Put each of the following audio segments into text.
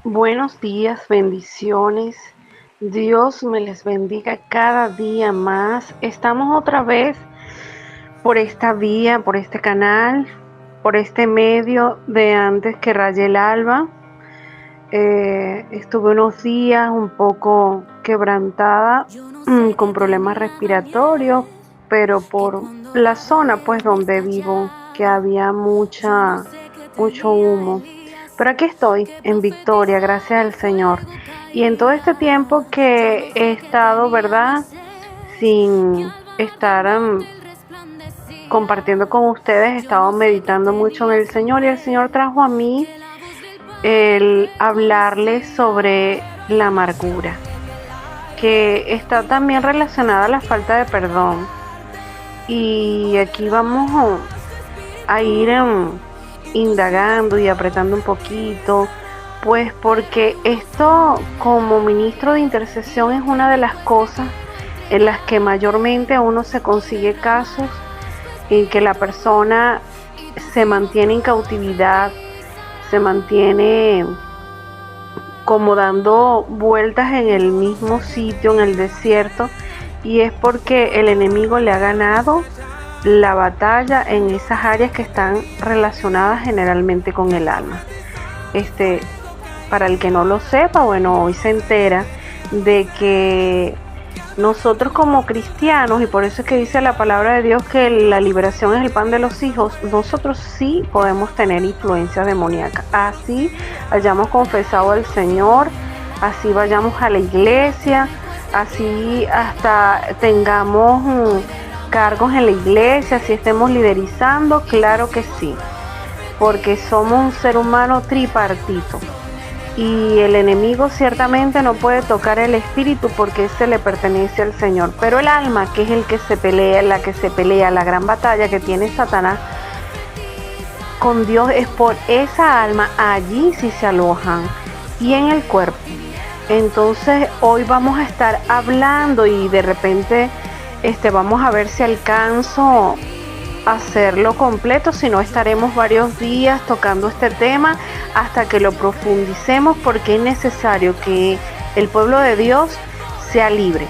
Buenos días, bendiciones. Dios me les bendiga cada día más. Estamos otra vez por esta vía, por este canal, por este medio de antes que raye el alba. Estuve unos días un poco quebrantada, con problemas respiratorios, pero por la zona pues donde vivo, que había mucho humo. Pero aquí estoy, en victoria, gracias al Señor. Y en todo este tiempo que he estado, ¿verdad? Sin estar compartiendo con ustedes, he estado meditando mucho en el Señor y el Señor trajo a mí el hablarles sobre la amargura, que está también relacionada a la falta de perdón. Y aquí vamos a ir indagando y apretando un poquito, pues porque esto como ministro de intercesión es una de las cosas en las que mayormente a uno se consigue casos en que la persona se mantiene en cautividad, se mantiene como dando vueltas en el mismo sitio, en el desierto, y es porque el enemigo le ha ganado la batalla en esas áreas que están relacionadas generalmente con el alma. Para el que no lo sepa, bueno, hoy se entera de que nosotros como cristianos, y por eso es que dice la palabra de Dios que la liberación es el pan de los hijos, nosotros sí podemos tener influencia demoníaca. Así hayamos confesado al Señor, así vayamos a la iglesia, así hasta tengamos cargos en la iglesia, así estemos liderizando, claro que sí, porque somos un ser humano tripartito. Y el enemigo ciertamente no puede tocar el espíritu porque ese le pertenece al Señor. Pero el alma, que es el que se pelea, la que se pelea, la gran batalla que tiene Satanás con Dios, es por esa alma, allí sí se alojan y en el cuerpo. Entonces hoy vamos a estar hablando y de repente vamos a ver si alcanzo hacerlo completo, si no estaremos varios días tocando este tema hasta que lo profundicemos, porque es necesario que el pueblo de Dios sea libre.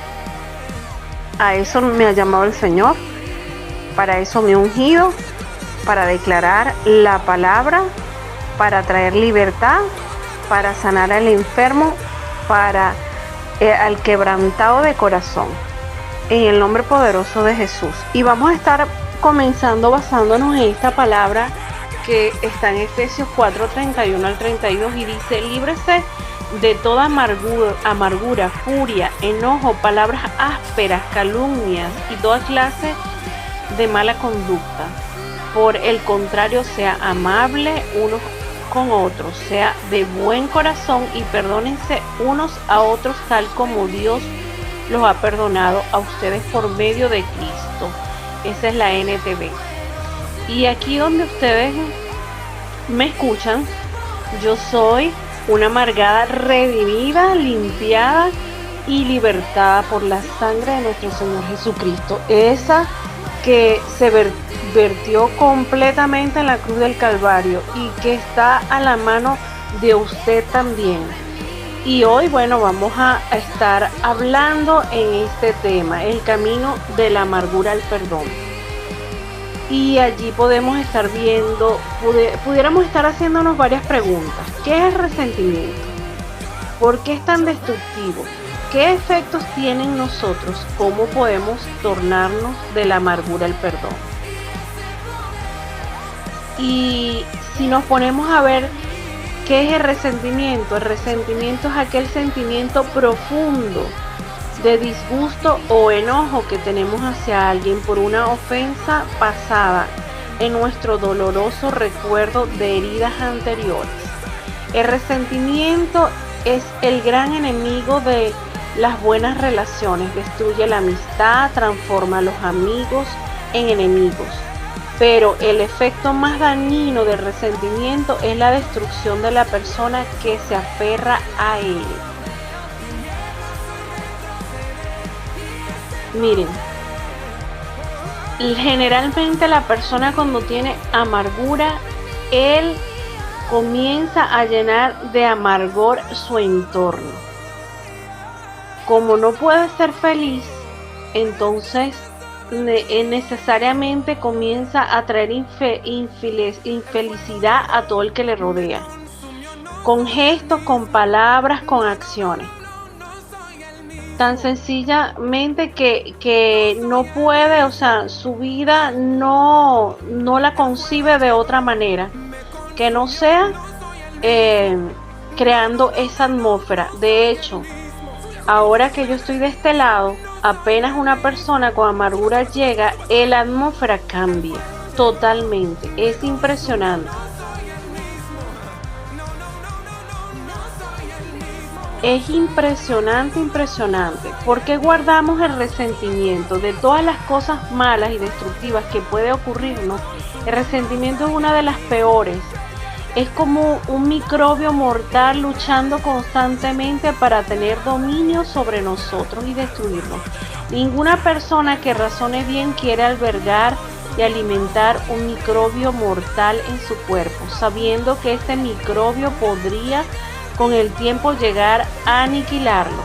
A eso me ha llamado el Señor, para eso me ha ungido, para declarar la palabra, para traer libertad, para sanar al enfermo, para al quebrantado de corazón, en el nombre poderoso de Jesús. Y vamos a estar comenzando basándonos en esta palabra que está en Efesios 4:31 al 32 y dice: líbrese de toda amargura, furia, enojo, palabras ásperas, calumnias y toda clase de mala conducta. Por el contrario, sea amable unos con otros, sea de buen corazón y perdónense unos a otros tal como Dios los ha perdonado a ustedes por medio de Cristo. Esa es la NTV. Y aquí donde ustedes me escuchan, yo soy una amargada redimida, limpiada y libertada por la sangre de nuestro Señor Jesucristo. Esa que se vertió completamente en la cruz del Calvario y que está a la mano de usted también. Y hoy, bueno, vamos a estar hablando en este tema, el camino de la amargura al perdón. Y allí podemos estar viendo, pudiéramos estar haciéndonos varias preguntas. ¿Qué es el resentimiento? ¿Por qué es tan destructivo? ¿Qué efectos tiene en nosotros? ¿Cómo podemos tornarnos de la amargura al perdón? Y si nos ponemos a ver ¿qué es el resentimiento? El resentimiento es aquel sentimiento profundo de disgusto o enojo que tenemos hacia alguien por una ofensa pasada en nuestro doloroso recuerdo de heridas anteriores. El resentimiento es el gran enemigo de las buenas relaciones, destruye la amistad, transforma a los amigos en enemigos. Pero el efecto más dañino del resentimiento es la destrucción de la persona que se aferra a él. Miren, generalmente la persona cuando tiene amargura, él comienza a llenar de amargor su entorno. Como no puede ser feliz, entonces necesariamente comienza a traer infelicidad a todo el que le rodea, con gestos, con palabras, con acciones. Tan sencillamente que no puede, o sea, su vida no la concibe de otra manera que no sea creando esa atmósfera. De hecho, ahora que yo estoy de este lado, apenas una persona con amargura llega, la atmósfera cambia totalmente. Es impresionante. Es impresionante. ¿Por qué guardamos el resentimiento de todas las cosas malas y destructivas que puede ocurrirnos? El resentimiento es una de las peores. Es como un microbio mortal luchando constantemente para tener dominio sobre nosotros y destruirnos. Ninguna persona que razone bien quiere albergar y alimentar un microbio mortal en su cuerpo, sabiendo que este microbio podría con el tiempo llegar a aniquilarlo.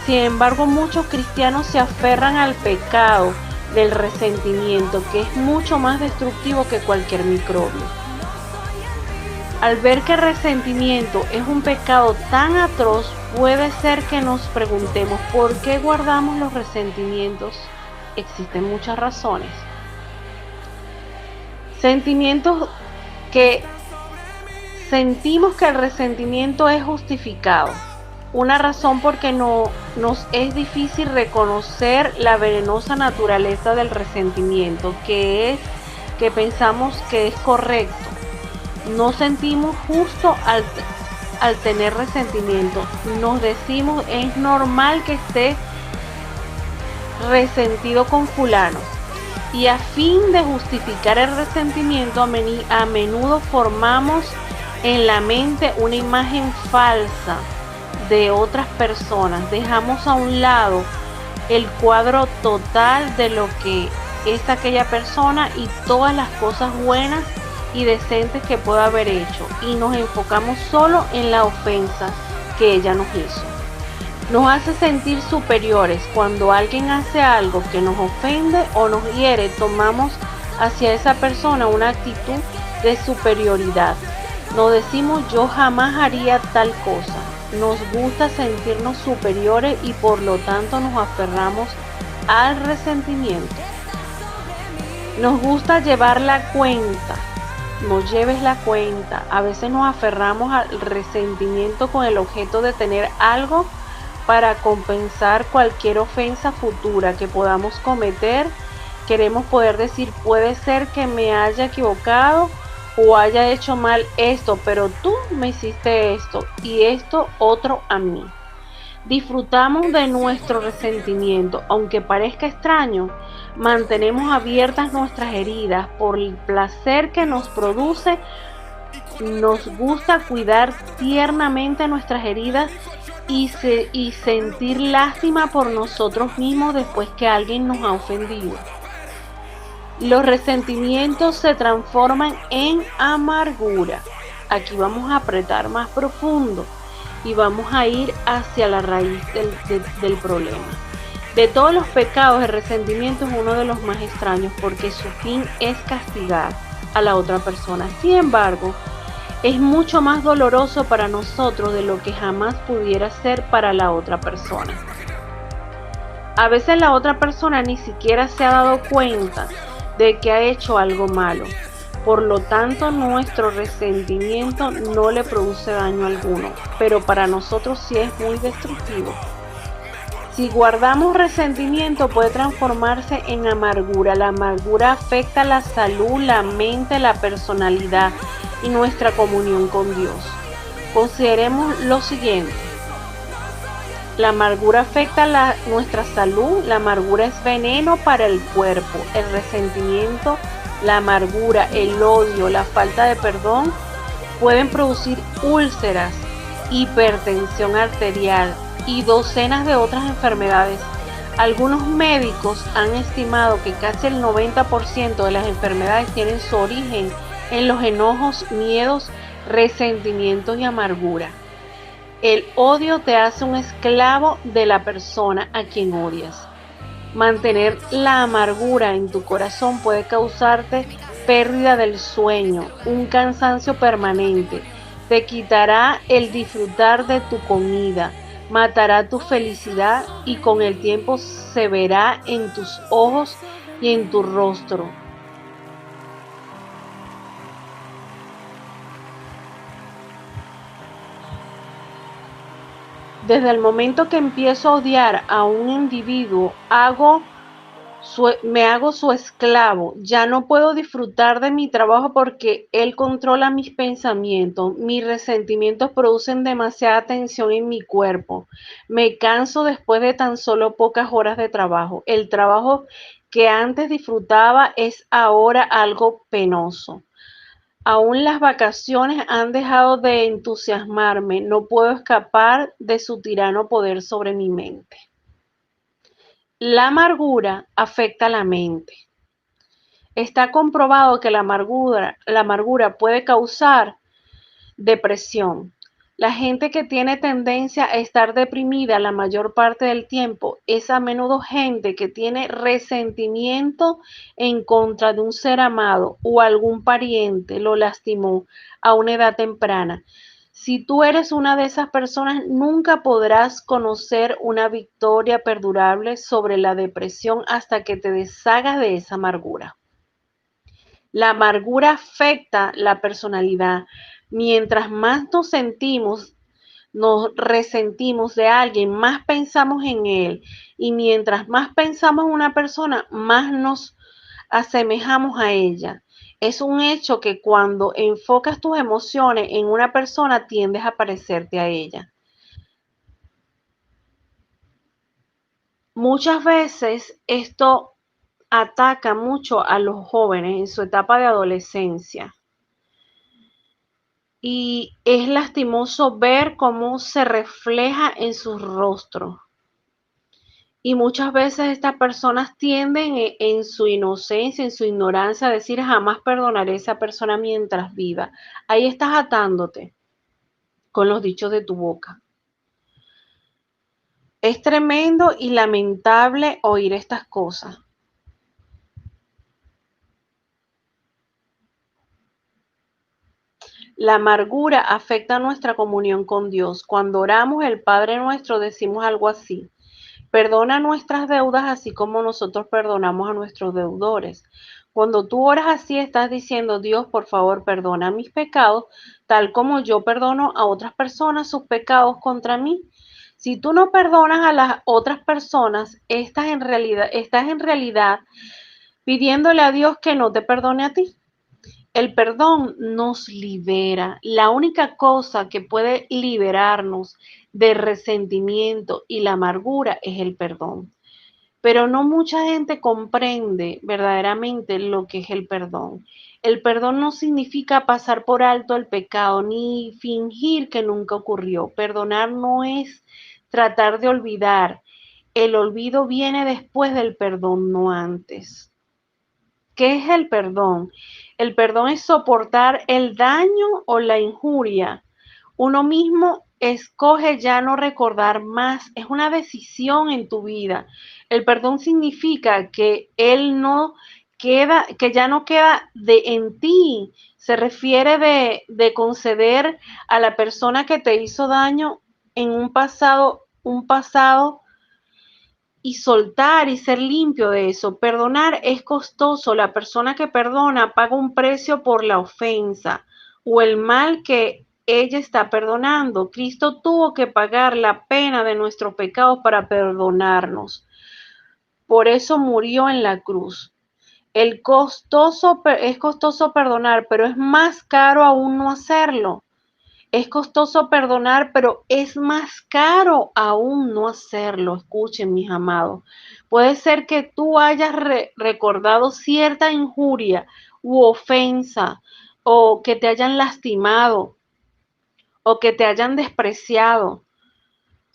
Sin embargo, muchos cristianos se aferran al pecado del resentimiento, que es mucho más destructivo que cualquier microbio. Al ver que el resentimiento es un pecado tan atroz, puede ser que nos preguntemos ¿por qué guardamos los resentimientos? Existen muchas razones. Sentimientos que sentimos que el resentimiento es justificado. Una razón porque nos es difícil reconocer la venenosa naturaleza del resentimiento, que es que pensamos que es correcto. No sentimos justo al tener resentimiento. Nos decimos, es normal que esté resentido con fulano. Y a fin de justificar el resentimiento, a menudo formamos en la mente una imagen falsa de otras personas. Dejamos a un lado el cuadro total de lo que es aquella persona y todas las cosas buenas y decentes que pueda haber hecho, y nos enfocamos solo en la ofensa que ella nos hizo. Nos hace sentir superiores. Cuando alguien hace algo que nos ofende o nos hiere, tomamos hacia esa persona una actitud de superioridad. Nos decimos yo jamás haría tal cosa. Nos gusta sentirnos superiores y por lo tanto nos aferramos al resentimiento. Nos gusta llevar la cuenta. No lleves la cuenta. A veces nos aferramos al resentimiento con el objeto de tener algo para compensar cualquier ofensa futura que podamos cometer. Queremos poder decir, puede ser que me haya equivocado o haya hecho mal esto, pero tú me hiciste esto y esto otro a mí. Disfrutamos de nuestro resentimiento, aunque parezca extraño. Mantenemos abiertas nuestras heridas por el placer que nos produce. Nos gusta cuidar tiernamente nuestras heridas y sentir lástima por nosotros mismos después que alguien nos ha ofendido. Los resentimientos se transforman en amargura. Aquí vamos a apretar más profundo y vamos a ir hacia la raíz del problema. De todos los pecados, el resentimiento es uno de los más extraños porque su fin es castigar a la otra persona. Sin embargo, es mucho más doloroso para nosotros de lo que jamás pudiera ser para la otra persona. A veces la otra persona ni siquiera se ha dado cuenta de que ha hecho algo malo. Por lo tanto, nuestro resentimiento no le produce daño alguno, pero para nosotros sí es muy destructivo. Si guardamos resentimiento, puede transformarse en amargura. La amargura afecta la salud, la mente, la personalidad y nuestra comunión con Dios. Consideremos lo siguiente. La amargura afecta nuestra salud. La amargura es veneno para el cuerpo. El resentimiento, la amargura, el odio, la falta de perdón pueden producir úlceras, hipertensión arterial y docenas de otras enfermedades. Algunos médicos han estimado que casi el 90% de las enfermedades tienen su origen en los enojos, miedos resentimientos y amargura. El odio te hace un esclavo de la persona a quien odias. Mantener la amargura en tu corazón puede causarte pérdida del sueño, un cansancio permanente, te quitará el disfrutar de tu comida, matará tu felicidad y con el tiempo se verá en tus ojos y en tu rostro. Desde el momento que empiezo a odiar a un individuo, me hago su esclavo. Ya no puedo disfrutar de mi trabajo porque él controla mis pensamientos. Mis resentimientos producen demasiada tensión en mi cuerpo. Me canso después de tan solo pocas horas de trabajo. El trabajo que antes disfrutaba es ahora algo penoso. Aún las vacaciones han dejado de entusiasmarme. No puedo escapar de su tirano poder sobre mi mente. La amargura afecta la mente. Está comprobado que la amargura puede causar depresión. La gente que tiene tendencia a estar deprimida la mayor parte del tiempo es a menudo gente que tiene resentimiento en contra de un ser amado o algún pariente lo lastimó a una edad temprana. Si tú eres una de esas personas, nunca podrás conocer una victoria perdurable sobre la depresión hasta que te deshagas de esa amargura. La amargura afecta la personalidad. Mientras más nos resentimos de alguien, más pensamos en él. Y mientras más pensamos en una persona, más nos asemejamos a ella. Es un hecho que cuando enfocas tus emociones en una persona, tiendes a parecerte a ella. Muchas veces esto ataca mucho a los jóvenes en su etapa de adolescencia. Y es lastimoso ver cómo se refleja en sus rostros. Y muchas veces estas personas tienden en su inocencia, en su ignorancia, a decir jamás perdonaré a esa persona mientras viva. Ahí estás atándote con los dichos de tu boca. Es tremendo y lamentable oír estas cosas. La amargura afecta nuestra comunión con Dios. Cuando oramos el Padre Nuestro decimos algo así: perdona nuestras deudas así como nosotros perdonamos a nuestros deudores. Cuando tú oras así, estás diciendo: Dios, por favor, perdona mis pecados, tal como yo perdono a otras personas sus pecados contra mí. Si tú no perdonas a las otras personas, estás en realidad pidiéndole a Dios que no te perdone a ti. El perdón nos libera. La única cosa que puede liberarnos de resentimiento y la amargura es el perdón. Pero no mucha gente comprende verdaderamente lo que es el perdón. El perdón no significa pasar por alto el pecado ni fingir que nunca ocurrió. Perdonar no es tratar de olvidar. El olvido viene después del perdón, no antes. ¿Qué es el perdón? El perdón es soportar el daño o la injuria. Uno mismo escoge ya no recordar más. Es una decisión en tu vida. El perdón significa que que ya no queda en ti. Se refiere de conceder a la persona que te hizo daño en un pasado y soltar y ser limpio de eso. Perdonar es costoso. La persona que perdona paga un precio por la ofensa o el mal que ella está perdonando. Cristo tuvo que pagar la pena de nuestros pecados para perdonarnos. Por eso murió en la cruz. Es costoso perdonar, pero es más caro aún no hacerlo. Es costoso perdonar, pero es más caro aún no hacerlo. Escuchen, mis amados. Puede ser que tú hayas recordado cierta injuria u ofensa, o que te hayan lastimado, o que te hayan despreciado,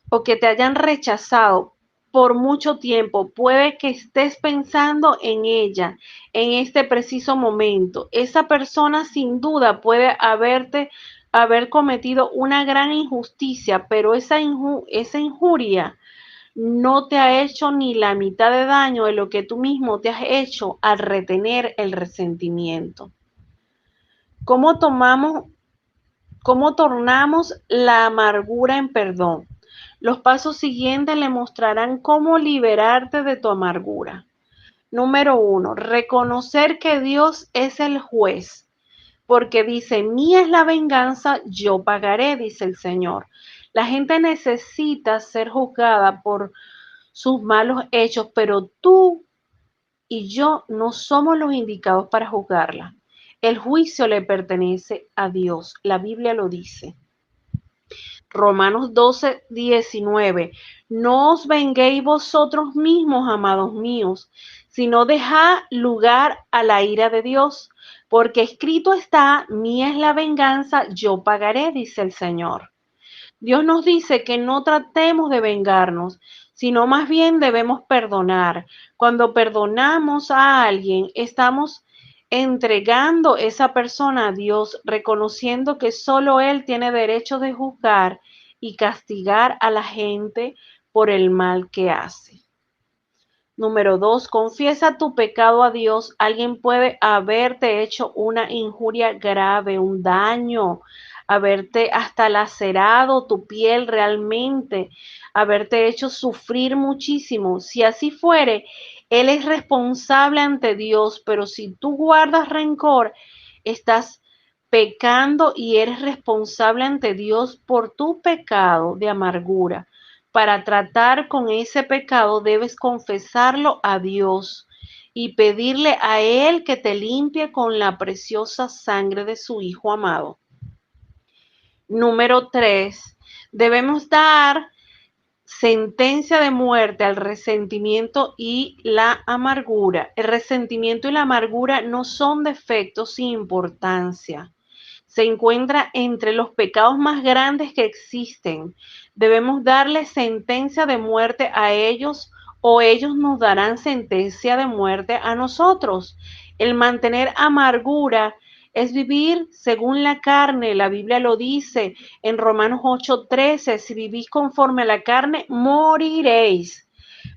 o que te hayan rechazado por mucho tiempo. Puede que estés pensando en ella en este preciso momento. Esa persona sin duda puede haberte haber cometido una gran injusticia, pero esa injuria no te ha hecho ni la mitad de daño de lo que tú mismo te has hecho al retener el resentimiento. ¿Cómo tomamos, cómo tornamos la amargura en perdón? Los pasos siguientes le mostrarán cómo liberarte de tu amargura. Número 1, reconocer que Dios es el juez, porque dice, mía es la venganza, yo pagaré, dice el Señor. La gente necesita ser juzgada por sus malos hechos, pero tú y yo no somos los indicados para juzgarla. El juicio le pertenece a Dios, la Biblia lo dice. Romanos 12:19. No os venguéis vosotros mismos, amados míos, sino dejad lugar a la ira de Dios, porque escrito está, mía es la venganza, yo pagaré, dice el Señor. Dios nos dice que no tratemos de vengarnos, sino más bien debemos perdonar. Cuando perdonamos a alguien, estamos entregando esa persona a Dios, reconociendo que solo Él tiene derecho de juzgar y castigar a la gente por el mal que hace. Número 2, confiesa tu pecado a Dios. Alguien puede haberte hecho una injuria grave, un daño, haberte hasta lacerado tu piel realmente, haberte hecho sufrir muchísimo. Si así fuere, Él es responsable ante Dios, pero si tú guardas rencor, estás pecando y eres responsable ante Dios por tu pecado de amargura. Para tratar con ese pecado debes confesarlo a Dios y pedirle a Él que te limpie con la preciosa sangre de su Hijo amado. Número 3. Debemos dar sentencia de muerte al resentimiento y la amargura. El resentimiento y la amargura no son defectos sin importancia. Se encuentra entre los pecados más grandes que existen. Debemos darle sentencia de muerte a ellos o ellos nos darán sentencia de muerte a nosotros. El mantener amargura es vivir según la carne. La Biblia lo dice en Romanos 8:13, si vivís conforme a la carne, moriréis.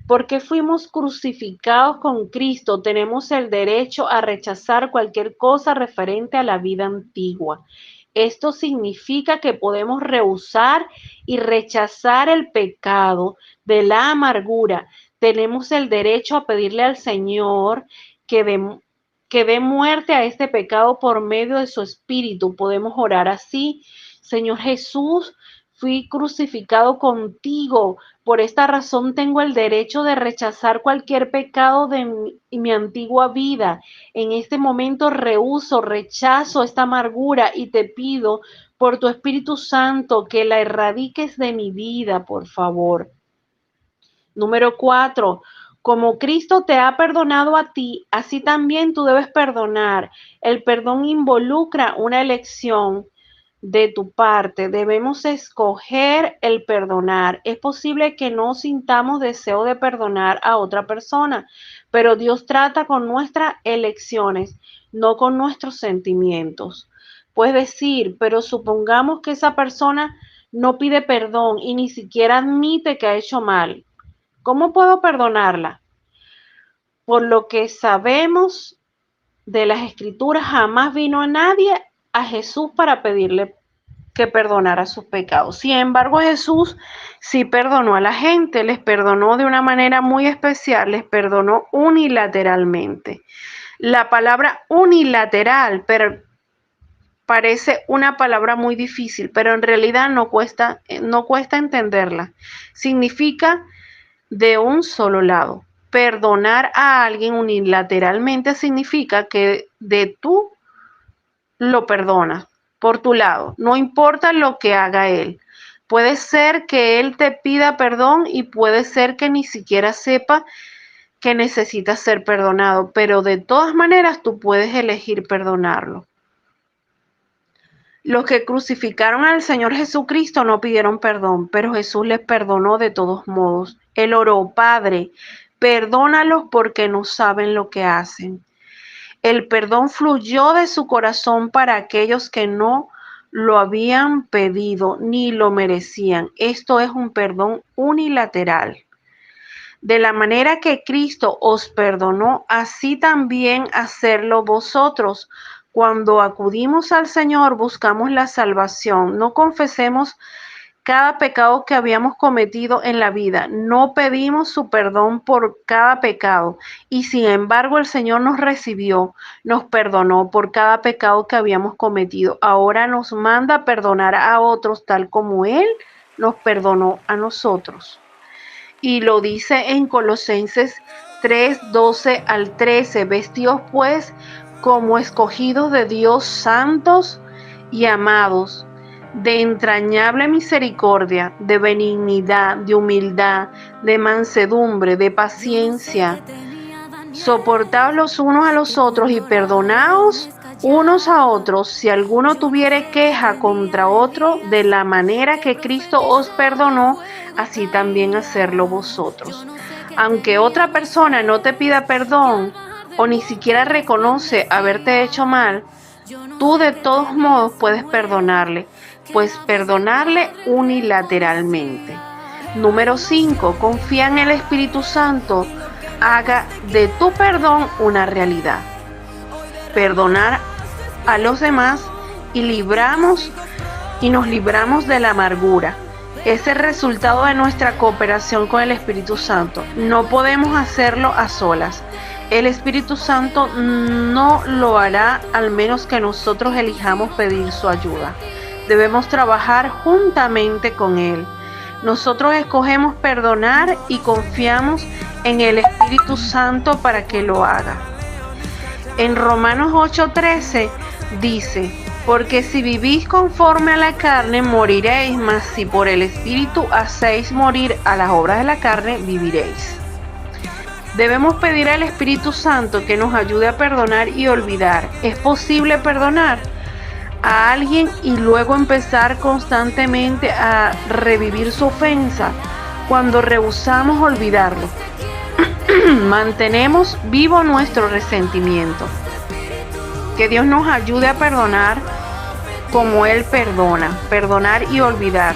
Porque fuimos crucificados con Cristo, tenemos el derecho a rechazar cualquier cosa referente a la vida antigua. Esto significa que podemos rehusar y rechazar el pecado de la amargura. Tenemos el derecho a pedirle al Señor que dé muerte a este pecado por medio de su Espíritu. Podemos orar así: Señor Jesús, fui crucificado contigo. Por esta razón tengo el derecho de rechazar cualquier pecado de mi antigua vida. En este momento rechazo esta amargura y te pido por tu Espíritu Santo que la erradiques de mi vida, por favor. Número 4. Como Cristo te ha perdonado a ti, así también tú debes perdonar. El perdón involucra una elección de tu parte. Debemos escoger el perdonar. Es posible que no sintamos deseo de perdonar a otra persona, pero Dios trata con nuestras elecciones, no con nuestros sentimientos. Puedes decir, pero supongamos que esa persona no pide perdón y ni siquiera admite que ha hecho mal. ¿Cómo puedo perdonarla? Por lo que sabemos de las Escrituras, jamás vino a nadie a Jesús para pedirle que perdonara sus pecados. Sin embargo, Jesús sí perdonó a la gente, les perdonó de una manera muy especial, les perdonó unilateralmente. La palabra unilateral parece una palabra muy difícil, pero en realidad no cuesta entenderla. Significa de un solo lado. Perdonar a alguien unilateralmente significa que de tú lo perdonas por tu lado, no importa lo que haga él. Puede ser que él te pida perdón y puede ser que ni siquiera sepa que necesita ser perdonado, pero de todas maneras tú puedes elegir perdonarlo. Los que crucificaron al Señor Jesucristo no pidieron perdón, pero Jesús les perdonó de todos modos. Él oró: Padre, perdónalos porque no saben lo que hacen. El perdón fluyó de su corazón para aquellos que no lo habían pedido ni lo merecían. Esto es un perdón unilateral. De la manera que Cristo os perdonó, así también hacerlo vosotros. Cuando acudimos al Señor, buscamos la salvación. No confesemos cada pecado que habíamos cometido en la vida. No pedimos su perdón por cada pecado. Y sin embargo, el Señor nos recibió, nos perdonó por cada pecado que habíamos cometido. Ahora nos manda a perdonar a otros tal como Él nos perdonó a nosotros. Y lo dice en Colosenses 3, 12 al 13. Vestidos pues como escogidos de Dios, santos y amados, de entrañable misericordia, de benignidad, de humildad, de mansedumbre, de paciencia. Soportaos los unos a los otros y perdonaos unos a otros si alguno tuviere queja contra otro, de la manera que Cristo os perdonó, así también hacerlo vosotros. Aunque otra persona no te pida perdón o ni siquiera reconoce haberte hecho mal, tú de todos modos puedes perdonarle, pues perdonarle unilateralmente. Número 5. Confía en el Espíritu Santo. Haga de tu perdón una realidad. Perdonar a los demás y nos libramos de la amargura. Es el resultado de nuestra cooperación con el Espíritu Santo. No podemos hacerlo a solas. El Espíritu Santo no lo hará al menos que nosotros elijamos pedir su ayuda. Debemos trabajar juntamente con Él. Nosotros escogemos perdonar y confiamos en el Espíritu Santo para que lo haga. En Romanos 8:13 dice: porque si vivís conforme a la carne, moriréis, mas si por el Espíritu hacéis morir a las obras de la carne, viviréis. Debemos pedir al Espíritu Santo que nos ayude a perdonar y olvidar. ¿Es posible perdonar a alguien y luego empezar constantemente a revivir su ofensa cuando rehusamos olvidarlo? Mantenemos vivo nuestro resentimiento. Que Dios nos ayude a perdonar como Él perdona, perdonar y olvidar.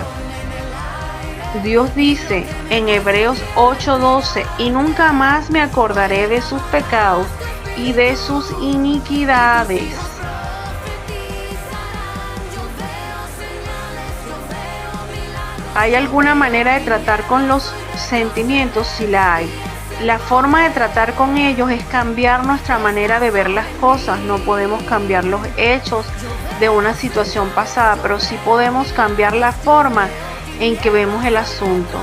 Dios dice en Hebreos 8:12: y nunca más me acordaré de sus pecados y de sus iniquidades. ¿Hay alguna manera de tratar con los sentimientos? Sí la hay. La forma de tratar con ellos es cambiar nuestra manera de ver las cosas. No podemos cambiar los hechos de una situación pasada, pero sí podemos cambiar la forma en que vemos el asunto.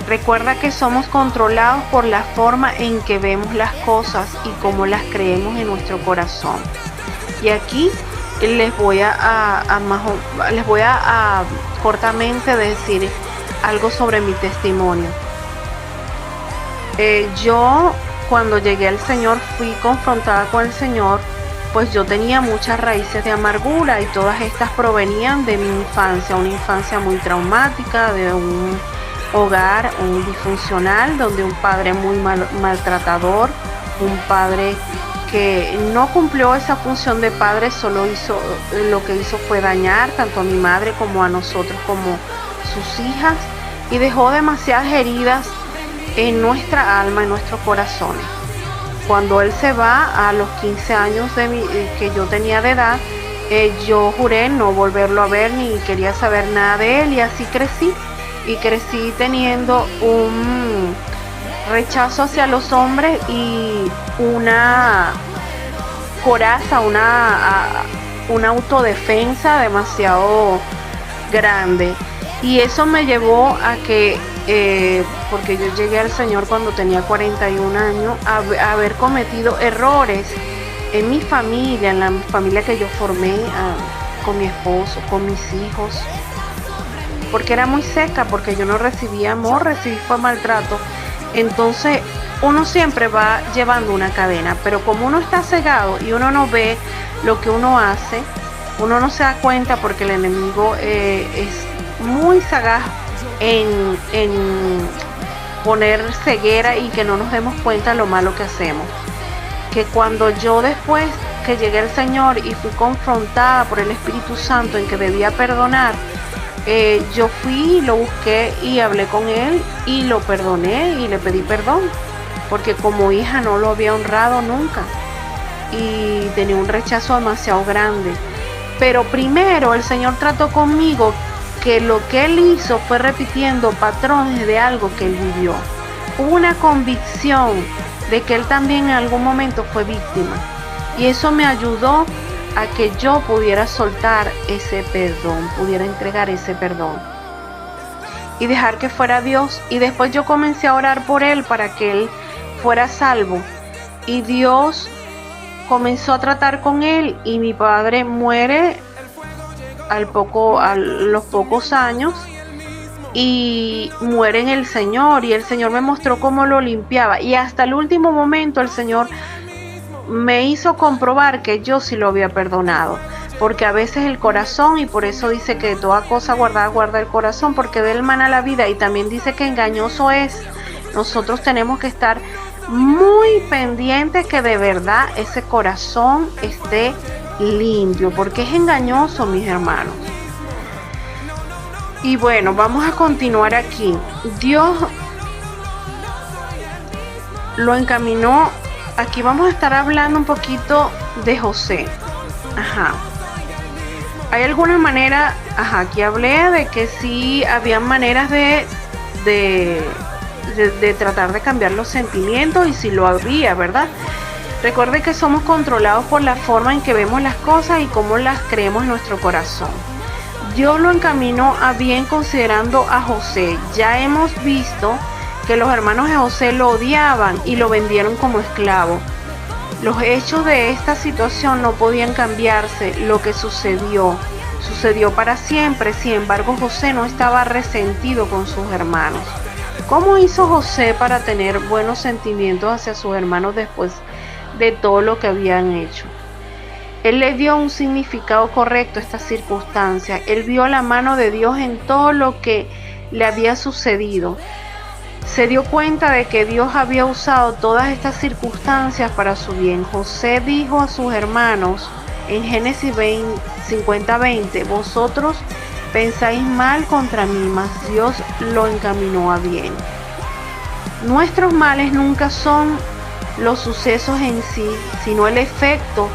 Recuerda que somos controlados por la forma en que vemos las cosas y cómo las creemos en nuestro corazón. Y aquí les voy a cortamente decir algo sobre mi testimonio. Yo cuando llegué al Señor fui confrontada con el Señor, pues yo tenía muchas raíces de amargura y todas estas provenían de mi infancia, una infancia muy traumática, de un hogar disfuncional, donde un padre muy maltratador, un padre que no cumplió esa función de padre, solo lo que hizo fue dañar tanto a mi madre como a nosotros como sus hijas, y dejó demasiadas heridas en nuestra alma, en nuestros corazones. Cuando él se va a los 15 años que yo tenía de edad, yo juré no volverlo a ver ni quería saber nada de él, y así crecí. Y crecí teniendo un rechazo hacia los hombres y una coraza, una autodefensa demasiado grande. Y eso me llevó a que, porque yo llegué al Señor cuando tenía 41 años, a haber cometido errores en mi familia, en la familia que yo formé, con mi esposo, con mis hijos, porque era muy seca, porque yo no recibía amor, recibí fue maltrato. Entonces uno siempre va llevando una cadena, pero como uno está cegado y uno no ve lo que uno hace, uno no se da cuenta, porque el enemigo es muy sagaz en poner ceguera y que no nos demos cuenta de lo malo que hacemos. Que cuando yo después que llegué al Señor y fui confrontada por el Espíritu Santo en que debía perdonar, yo fui, lo busqué y hablé con él y lo perdoné y le pedí perdón, porque como hija no lo había honrado nunca y tenía un rechazo demasiado grande. Pero primero el Señor trató conmigo que lo que él hizo fue repitiendo patrones de algo que él vivió. Hubo una convicción de que él también en algún momento fue víctima, y eso me ayudó a que yo pudiera soltar ese perdón, pudiera entregar ese perdón y dejar que fuera Dios. Y después yo comencé a orar por él para que él fuera salvo, y Dios comenzó a tratar con él, y mi padre muere a los pocos años, y muere en el Señor, y el Señor me mostró cómo lo limpiaba, y hasta el último momento el Señor me hizo comprobar que yo sí lo había perdonado, porque a veces el corazón, y por eso dice que toda cosa guardada guarda el corazón, porque de él mana la vida, y también dice que engañoso es. Nosotros tenemos que estar muy pendientes que de verdad ese corazón esté limpio, porque es engañoso, mis hermanos. Y bueno, vamos a continuar aquí. Dios lo encaminó. Aquí vamos a estar hablando un poquito de José. Hay alguna manera, aquí hablé de que sí había maneras de tratar de cambiar los sentimientos, y sí lo había, ¿verdad? Recuerde que somos controlados por la forma en que vemos las cosas y cómo las creemos en nuestro corazón. Dios lo encaminó a bien considerando a José. Ya hemos visto que los hermanos de José lo odiaban y lo vendieron como esclavo. Los hechos de esta situación no podían cambiarse. Lo que sucedió para siempre. Sin embargo, José no estaba resentido con sus hermanos. ¿Cómo hizo José para tener buenos sentimientos hacia sus hermanos después de todo lo que habían hecho? Él le dio un significado correcto a esta circunstancia. Él vio la mano de Dios en todo lo que le había sucedido. Se dio cuenta de que Dios había usado todas estas circunstancias para su bien. José dijo a sus hermanos en Génesis 50:20: vosotros pensáis mal contra mí, mas Dios lo encaminó a bien. Nuestros males nunca son los sucesos en sí, sino el efecto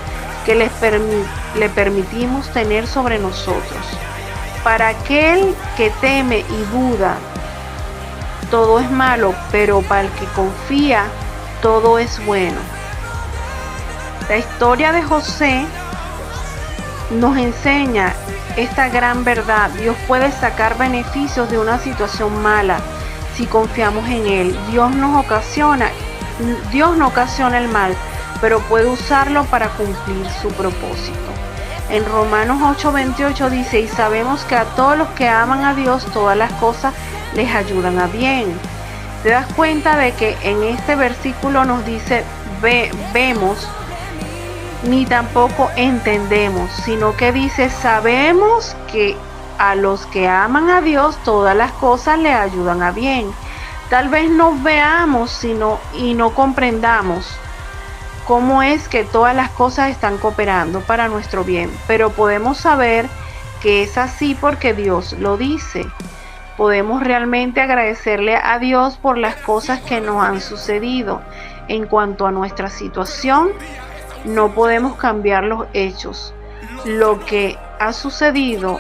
que le permitimos tener sobre nosotros. Para aquel que teme y duda, todo es malo, pero para el que confía, todo es bueno. La historia de José nos enseña esta gran verdad. Dios puede sacar beneficios de una situación mala si confiamos en Él. Dios no ocasiona el mal, pero puede usarlo para cumplir su propósito. En Romanos 8:28 dice: y sabemos que a todos los que aman a Dios, todas las cosas les ayudan a bien. ¿Te das cuenta de que en este versículo nos dice vemos, ni tampoco entendemos, sino que dice sabemos que a los que aman a Dios todas las cosas les ayudan a bien? Tal vez no veamos y no comprendamos cómo es que todas las cosas están cooperando para nuestro bien, pero podemos saber que es así porque Dios lo dice. Podemos realmente agradecerle a Dios por las cosas que nos han sucedido. En cuanto a nuestra situación, no podemos cambiar los hechos. Lo que ha sucedido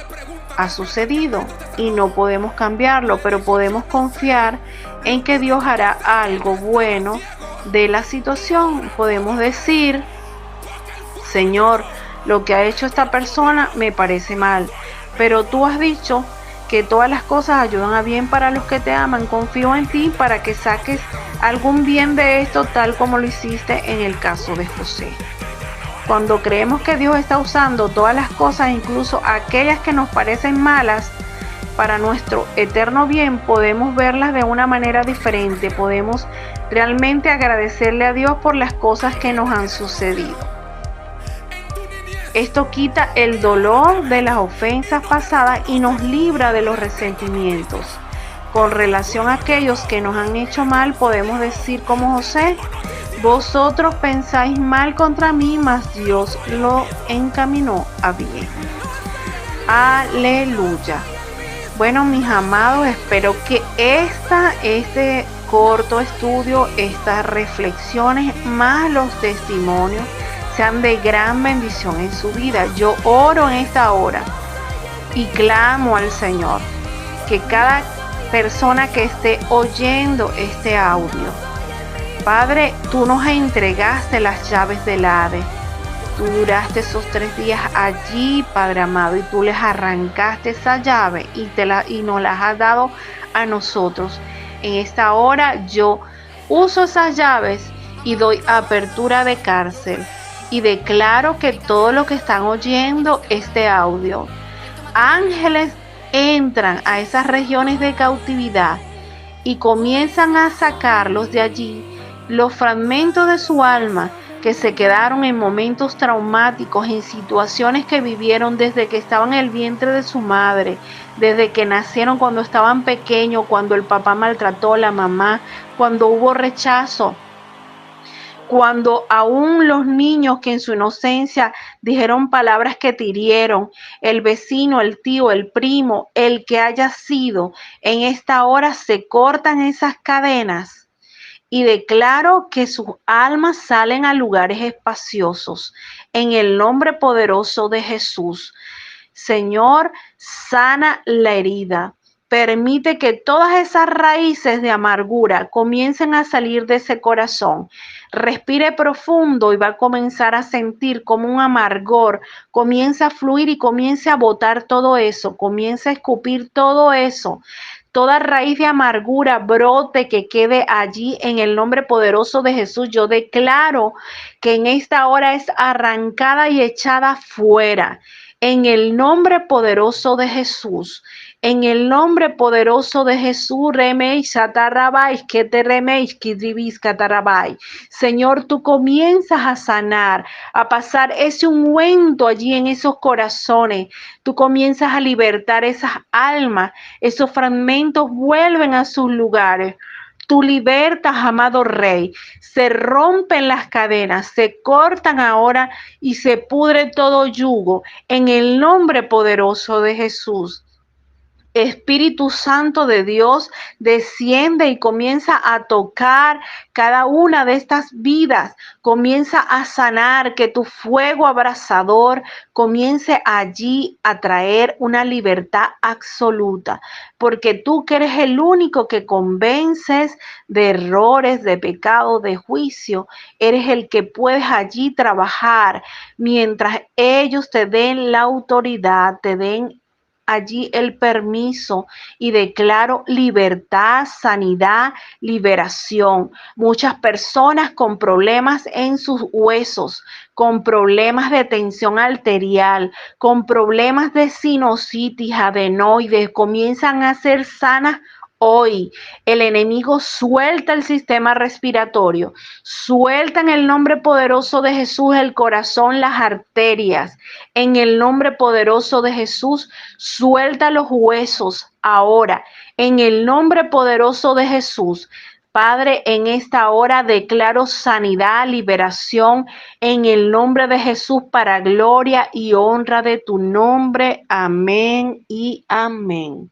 y no podemos cambiarlo, pero podemos confiar en que Dios hará algo bueno de la situación. Podemos decir: Señor, lo que ha hecho esta persona me parece mal, pero tú has dicho que todas las cosas ayudan a bien para los que te aman. Confío en ti para que saques algún bien de esto, tal como lo hiciste en el caso de José. Cuando creemos que Dios está usando todas las cosas, incluso aquellas que nos parecen malas, para nuestro eterno bien, podemos verlas de una manera diferente. Podemos realmente agradecerle a Dios por las cosas que nos han sucedido. Esto quita el dolor de las ofensas pasadas y nos libra de los resentimientos. Con relación a aquellos que nos han hecho mal, podemos decir como José: Vosotros pensáis mal contra mí, mas Dios lo encaminó a bien. Aleluya. Bueno, mis amados, espero que este corto estudio, estas reflexiones, más los testimonios, sean de gran bendición en su vida. Yo oro en esta hora y clamo al Señor que cada persona que esté oyendo este audio, Padre, tú nos entregaste las llaves del Hades. Tú duraste esos 3 días allí, Padre amado, y tú les arrancaste esa llave y nos las has dado a nosotros. En esta hora yo uso esas llaves y doy apertura de cárcel y declaro que todo lo que están oyendo este audio, ángeles entran a esas regiones de cautividad y comienzan a sacarlos de allí, los fragmentos de su alma que se quedaron en momentos traumáticos, en situaciones que vivieron desde que estaban en el vientre de su madre, desde que nacieron, cuando estaban pequeños, cuando el papá maltrató a la mamá, cuando hubo rechazo, cuando aún los niños que en su inocencia dijeron palabras que te hirieron, el vecino, el tío, el primo, el que haya sido, en esta hora se cortan esas cadenas y declaro que sus almas salen a lugares espaciosos en el nombre poderoso de Jesús. Señor, sana la herida. Permite que todas esas raíces de amargura comiencen a salir de ese corazón. Respire profundo y va a comenzar a sentir como un amargor comienza a fluir y comienza a botar todo eso, comienza a escupir todo eso. Toda raíz de amargura brote que quede allí en el nombre poderoso de Jesús. Yo declaro que en esta hora es arrancada y echada fuera. En el nombre poderoso de Jesús, en el nombre poderoso de Jesús, remeis atarrabais, que te remeis, que dribis catarabai. Señor, tú comienzas a sanar, a pasar ese ungüento allí en esos corazones. Tú comienzas a libertar esas almas, esos fragmentos vuelven a sus lugares. Tú libertas, amado Rey. Se rompen las cadenas, se cortan ahora y se pudre todo yugo en el nombre poderoso de Jesús. Espíritu Santo de Dios desciende y comienza a tocar cada una de estas vidas, comienza a sanar, que tu fuego abrasador comience allí a traer una libertad absoluta, porque tú que eres el único que convences de errores, de pecado, de juicio, eres el que puedes allí trabajar mientras ellos te den la autoridad, te den allí el permiso y declaro libertad, sanidad, liberación. Muchas personas con problemas en sus huesos, con problemas de tensión arterial, con problemas de sinusitis, adenoides, comienzan a ser sanas. Hoy el enemigo suelta el sistema respiratorio, suelta en el nombre poderoso de Jesús el corazón, las arterias. En el nombre poderoso de Jesús, suelta los huesos ahora. En el nombre poderoso de Jesús, Padre, en esta hora declaro sanidad, liberación en el nombre de Jesús para gloria y honra de tu nombre. Amén y amén.